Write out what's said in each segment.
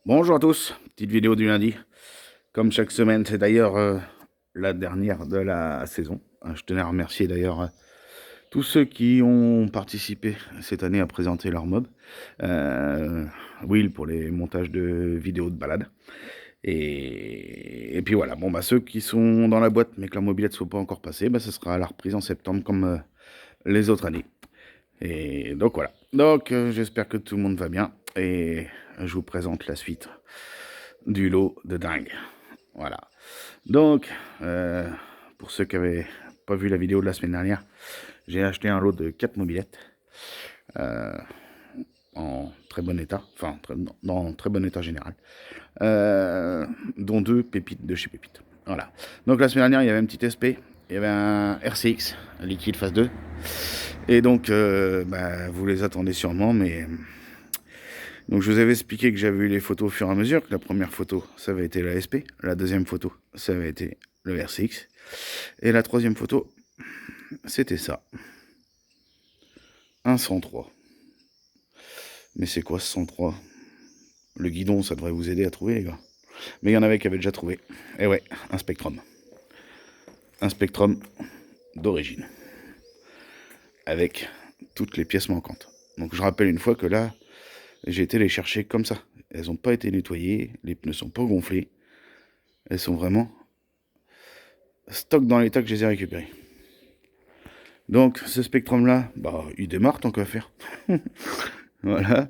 Bonjour à tous, petite vidéo du lundi. Comme chaque semaine, c'est d'ailleurs la dernière de la saison. Je tenais à remercier d'ailleurs tous ceux qui ont participé cette année à présenter leur mob. Will pour les montages de vidéos de balade. Et puis voilà, bon bah ceux qui sont dans la boîte mais que leur mobilette ne soit pas encore passée, bah, ce sera à la reprise en septembre comme les autres années. Et donc voilà. Donc j'espère que tout le monde va bien et je vous présente la suite du lot de dingue. Voilà. Donc, pour ceux qui n'avaient pas vu la vidéo de la semaine dernière, j'ai acheté un lot de 4 mobilettes en très bon état, enfin dans très bon état général, dont 2 pépites de chez Pépite. Voilà. Donc la semaine dernière, il y avait un petit SP, il y avait un RCX, un liquide phase 2. Et donc, vous les attendez sûrement, mais donc je vous avais expliqué que j'avais eu les photos au fur et à mesure, que la première photo, ça avait été la SP, la deuxième photo, ça avait été le RCX, et la troisième photo, c'était ça. Un 103. Mais c'est quoi ce 103? Le guidon, ça devrait vous aider à trouver, les gars. Mais il y en avait qui avaient déjà trouvé. Et ouais, un Spectrum. Un Spectrum d'origine. Avec toutes les pièces manquantes. Donc je rappelle une fois que là, j'ai été les chercher comme ça. Elles n'ont pas été nettoyées, les pneus sont pas gonflés. Elles sont vraiment stock dans l'état que je les ai récupérées. Donc ce Spectrum là, bah il démarre tant qu'à faire. Voilà.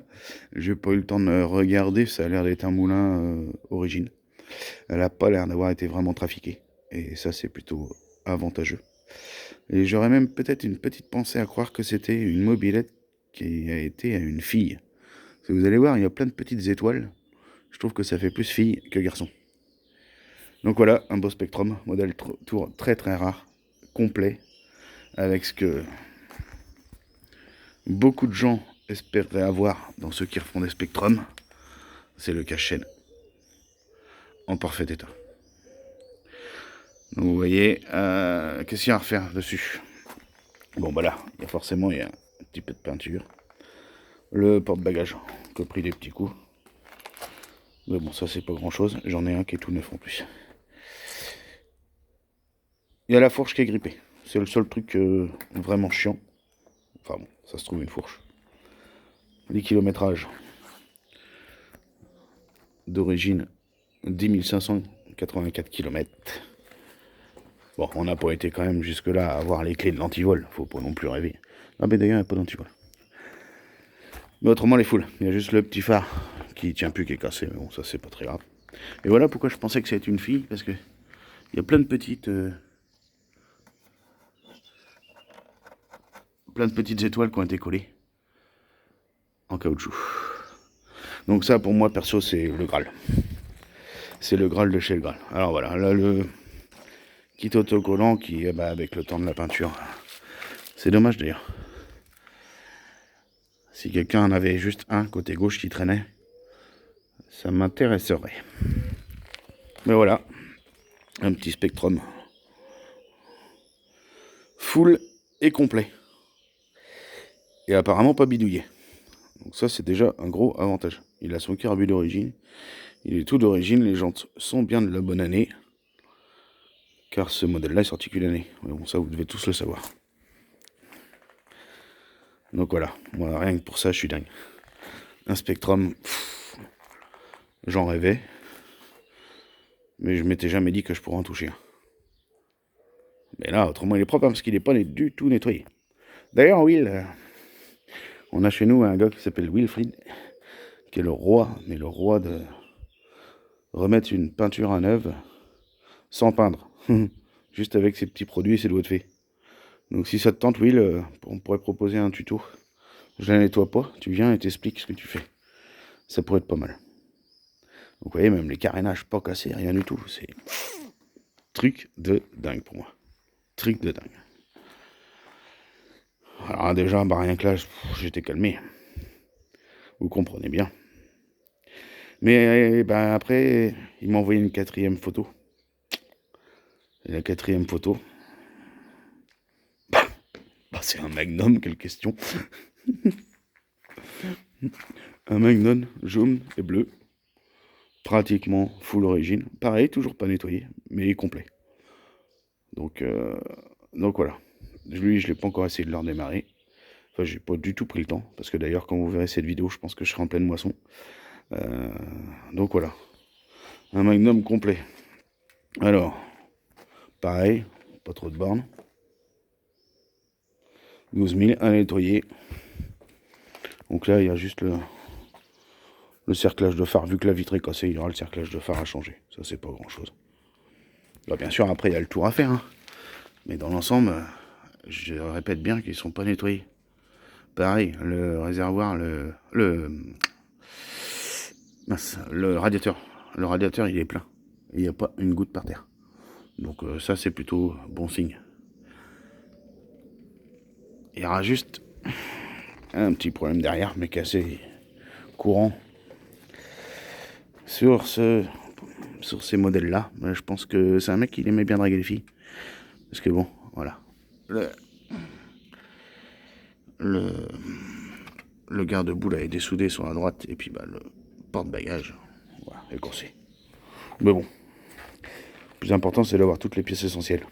J'ai pas eu le temps de regarder, ça a l'air d'être un moulin origine. Elle a pas l'air d'avoir été vraiment trafiquée. Et ça c'est plutôt avantageux. Et j'aurais même peut-être une petite pensée à croire que c'était une mobilette qui a été à une fille. Parce que vous allez voir, il y a plein de petites étoiles. Je trouve que ça fait plus fille que garçon. Donc voilà, un beau Spectrum, modèle tour très très rare, complet, avec ce que beaucoup de gens espéreraient avoir dans ceux qui refont des Spectrum, c'est le cache-chaîne, en parfait état. Donc vous voyez, qu'est-ce qu'il y a à refaire dessus? Bon bah là, il y a forcément un petit peu de peinture. Le porte-bagages, qui a pris des petits coups. Mais bon, ça c'est pas grand-chose, j'en ai un qui est tout neuf en plus. Il y a la fourche qui est grippée, c'est le seul truc vraiment chiant. Enfin bon, ça se trouve une fourche. Les kilométrages d'origine 10 584 km. Bon, on n'a pas été quand même jusque-là à avoir les clés de l'antivol, faut pas non plus rêver. Ah ben d'ailleurs, il n'y a pas d'antivol. Mais autrement, les foules. Il y a juste le petit phare qui tient plus, qui est cassé, mais bon, ça c'est pas très grave. Et voilà pourquoi je pensais que c'était une fille, parce que il y a plein de petites étoiles qui ont été collées en caoutchouc. Donc ça, pour moi, perso, c'est le Graal. C'est le Graal de chez le Graal. Alors voilà, là, le kit autocollant qui, avec le temps de la peinture, c'est dommage d'ailleurs. Si quelqu'un en avait juste un côté gauche qui traînait, ça m'intéresserait. Mais voilà, un petit Spectrum full et complet. Et apparemment pas bidouillé. Donc ça c'est déjà un gros avantage. Il a son carbu d'origine. Il est tout d'origine, les jantes sont bien de la bonne année. Car ce modèle-là est sorti qu'une année. Mais bon, ça vous devez tous le savoir. Donc voilà, moi rien que pour ça je suis dingue. Un Spectrum, j'en rêvais. Mais je m'étais jamais dit que je pourrais en toucher un. Mais là, autrement il est propre, hein, parce qu'il n'est pas du tout nettoyé. D'ailleurs, Will, on a chez nous un gars qui s'appelle Wilfried, qui est le roi, mais le roi de remettre une peinture à neuve sans peindre. Juste avec ses petits produits et ses doigts de fée. Donc si ça te tente, Will, on pourrait proposer un tuto. Je la nettoie pas, tu viens et t'expliques ce que tu fais. Ça pourrait être pas mal. Donc vous voyez, même les carénages pas cassés, rien du tout. C'est truc de dingue pour moi. Truc de dingue. Alors déjà, rien que là, j'étais calmé. Vous comprenez bien. Mais après, il m'a envoyé une quatrième photo. Et la quatrième photo, c'est un Magnum, quelle question. Un Magnum jaune et bleu. pratiquement full origine. Pareil, toujours pas nettoyé, mais complet. Donc voilà. Lui, je l'ai pas encore essayé de le redémarrer. Enfin, j'ai pas du tout pris le temps, parce que d'ailleurs, quand vous verrez cette vidéo, je pense que je serai en pleine moisson. Donc voilà. Un Magnum complet. Alors, pareil, pas trop de bornes. 12 000 à nettoyer. Donc là, il y a juste le cerclage de phare. Vu que la vitre est cassée, il y aura le cerclage de phare à changer. Ça, c'est pas grand chose. Là, bien sûr, après, il y a le tour à faire. Hein. Mais dans l'ensemble, je répète bien qu'ils sont pas nettoyés. Pareil, le réservoir, le radiateur. Le radiateur, il est plein. Il n'y a pas une goutte par terre. Donc ça, c'est plutôt bon signe. Il y aura juste un petit problème derrière, mais qui est assez courant sur ces modèles-là. Je pense que c'est un mec qui aimait bien draguer les filles. Parce que bon, voilà. Le garde-boue là est dessoudé sur la droite, et puis bah, le porte-bagages voilà, est corsé. Mais bon, le plus important c'est d'avoir toutes les pièces essentielles.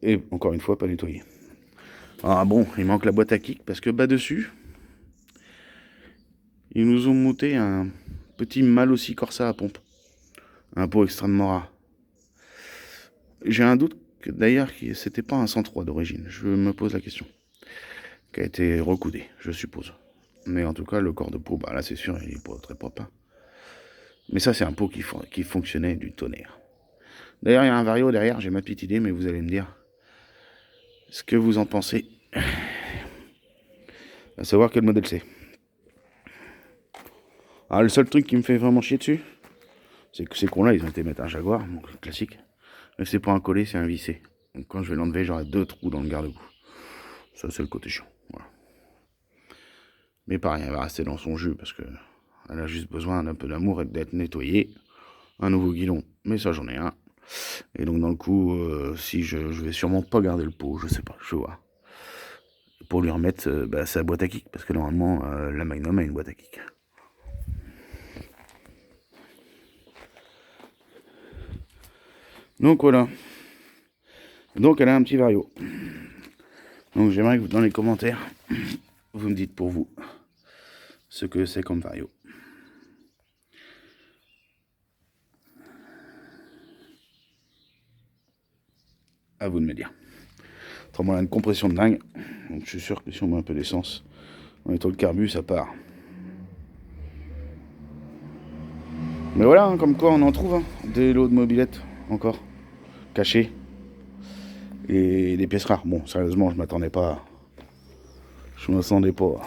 Et encore une fois, pas nettoyé. Ah bon, il manque la boîte à kick parce que bas dessus, ils nous ont monté un petit Malossi Corsa à pompe. Un pot extrêmement rare. J'ai un doute que d'ailleurs c'était pas un 103 d'origine. Je me pose la question. Qui a été recoudé, je suppose. Mais en tout cas, le corps de pot, bah là c'est sûr, il est pas très propre. Hein. Mais ça, c'est un pot qui fonctionnait du tonnerre. D'ailleurs, il y a un Vario derrière, j'ai ma petite idée, mais vous allez me dire ce que vous en pensez. À savoir quel modèle c'est. Ah, le seul truc qui me fait vraiment chier dessus, c'est que ces cons-là, ils ont été mettre un Jaguar, donc classique. Mais c'est pas un collé, c'est un vissé. Donc quand je vais l'enlever, j'aurai 2 trous dans le garde-boue. Ça, c'est le côté chiant. Voilà. Mais pareil, elle va rester dans son jus parce que elle a juste besoin d'un peu d'amour et d'être nettoyée. Un nouveau guidon, mais ça j'en ai un. Et donc dans le coup, si je vais sûrement pas garder le pot, je sais pas, je vais voir. Pour lui remettre sa boîte à kick, parce que normalement la Magnum a une boîte à kick. Donc voilà. Donc elle a un petit Vario. Donc j'aimerais que dans les commentaires, vous me dites pour vous ce que c'est comme Vario. À vous de me dire. Autrement, elle a une compression de dingue. Donc je suis sûr que si on met un peu d'essence, en étant le carbu, ça part. Mais voilà, hein, comme quoi on en trouve hein, des lots de mobylettes encore cachés. Et des pièces rares. Bon, sérieusement, je m'attendais pas. Je m'attendais pas.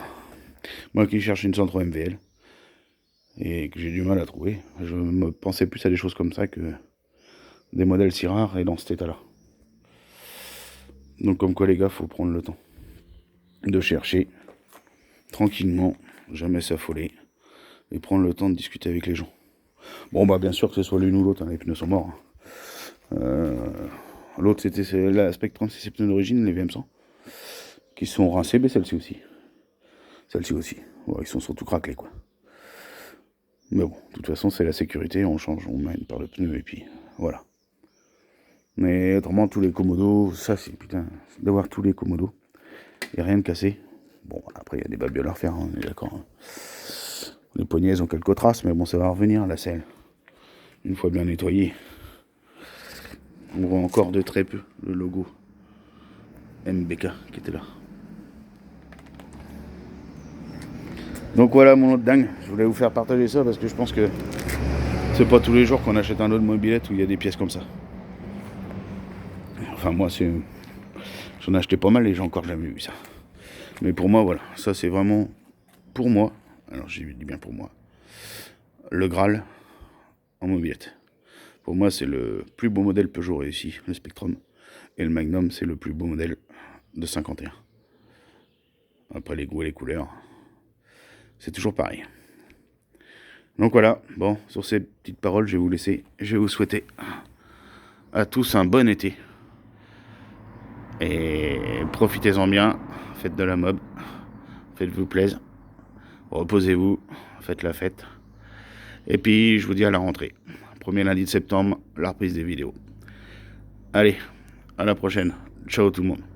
Moi qui cherche une 103 MVL et que j'ai du mal à trouver, je me pensais plus à des choses comme ça que des modèles si rares et dans cet état-là. Donc comme quoi les gars, faut prendre le temps de chercher tranquillement, jamais s'affoler et prendre le temps de discuter avec les gens. Bon bah bien sûr que ce soit l'une ou l'autre, hein, les pneus sont morts. Hein. L'autre c'était la Spectrum, c'est ses pneus d'origine, les VM100, qui sont rincés, mais celle-ci aussi. Celle-ci aussi. Ouais, ils sont surtout craquelés quoi. Mais bon, de toute façon c'est la sécurité, on change, on met une paire de pneus et puis voilà. Mais autrement tous les commodos, ça c'est putain, d'avoir tous les commodos et rien de cassé. Bon après il y a des babioles à refaire, hein, on est d'accord. Hein. Les poignées elles ont quelques traces, mais bon ça va revenir la selle. Une fois bien nettoyé. On voit encore de très peu le logo MBK qui était là. Donc voilà mon autre dingue, je voulais vous faire partager ça parce que je pense que c'est pas tous les jours qu'on achète un lot de mobilette où il y a des pièces comme ça. Enfin moi j'en ai acheté pas mal et j'ai encore jamais vu ça. Mais pour moi voilà, ça c'est vraiment pour moi, alors j'ai dit bien pour moi, le Graal en mobilette. Pour moi c'est le plus beau modèle Peugeot réussi, le Spectrum. Et le Magnum c'est le plus beau modèle de 51. Après les goûts et les couleurs, c'est toujours pareil. Donc voilà, bon, sur ces petites paroles, je vais vous laisser. Je vais vous souhaiter à tous un bon été. Et profitez-en bien, faites de la mob, faites-vous plaisir, reposez-vous, faites la fête. Et puis, je vous dis à la rentrée. Premier lundi de septembre, la reprise des vidéos. Allez, à la prochaine. Ciao tout le monde.